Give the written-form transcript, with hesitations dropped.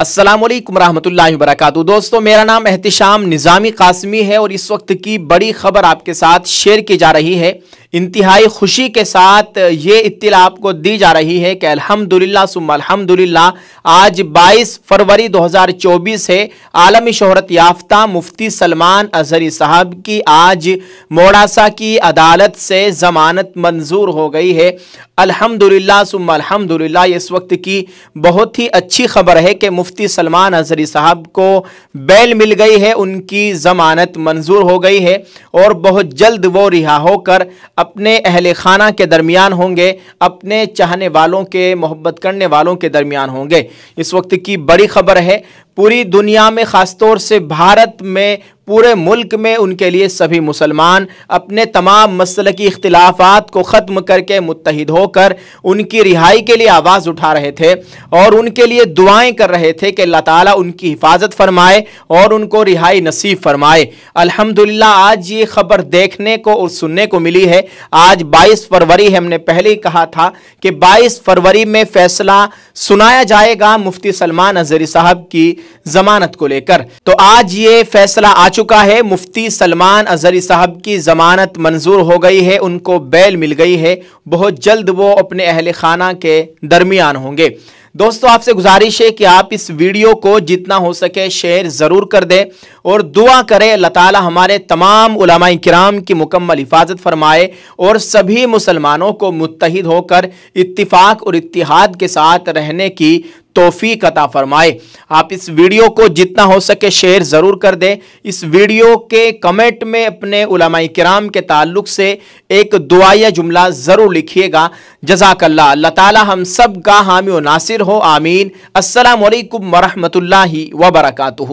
अस्सलामुअलैकुम रहमतुल्लाहि वबरकातुहू। दोस्तों, मेरा नाम एहतिशाम निज़ामी कासमी है और इस वक्त की बड़ी खबर आपके साथ शेयर की जा रही है। इंतहाई खुशी के साथ ये इत्तिला आपको दी जा रही है कि अल्हम्दुलिल्लाह सुम्मा अल्हम्दुलिल्लाह आज 22 फरवरी 2024 है। आलमी शोहरत याफ्ता मुफ्ती सलमान अजहरी साहब की आज मोड़ासा की अदालत से जमानत मंजूर हो गई है। अल्हम्दुलिल्लाह सुम्मा अल्हम्दुलिल्लाह। इस वक्त की बहुत ही अच्छी खबर है कि मुफ्ती सलमान अजहरी साहब को बेल मिल गई है, उनकी जमानत मंजूर हो गई है और बहुत जल्द वो रिहा होकर अपने अहले खाना के दरमियान होंगे, अपने चाहने वालों के, मोहब्बत करने वालों के दरमियान होंगे। इस वक्त की बड़ी खबर है। पूरी दुनिया में, ख़ासतौर से भारत में, पूरे मुल्क में उनके लिए सभी मुसलमान अपने तमाम मसलकी इख्तिलाफात को ख़त्म करके मुत्तहिद होकर उनकी रिहाई के लिए आवाज़ उठा रहे थे और उनके लिए दुआएं कर रहे थे कि अल्लाह ताला उनकी हिफाजत फरमाए और उनको रिहाई नसीब फरमाए। अल्हम्दुलिल्लाह आज ये खबर देखने को और सुनने को मिली है। आज 22 फरवरी है। हमने पहले ही कहा था कि 22 फरवरी में फैसला सुनाया जाएगा मुफ्ती सलमान अजहरी साहब की जमानत को लेकर। तो आज ये फैसला आ चुका है। मुफ्ती सलमान अजहरी साहब की जमानत मंजूर हो गई है, उनको बेल मिल गई है। बहुत जल्द वो अपने अहले खाना के दरमियान होंगे। दोस्तों, आपसे गुजारिश है कि आप इस वीडियो को जितना हो सके शेयर ज़रूर कर दें और दुआ करें अल्लाह ताला हमारे तमाम उलमाए किराम की मुकम्मल हिफाजत फरमाए और सभी मुसलमानों को मुत्तहिद होकर इत्तिफाक और इत्तिहाद के साथ रहने की तौफीक अता फरमाए। आप इस वीडियो को जितना हो सके शेयर ज़रूर कर दें। इस वीडियो के कमेंट में अपने उलमाए किराम के ताल्लुक से एक दुआया जुमला ज़रूर लिखिएगा। जज़ाकल्लाह। अल्लाह ताला हम सब का हामी व नासिर हो। आमीन। अस्सलामु अलैकुम वरहमतुल्लाहि वबरकातुहू।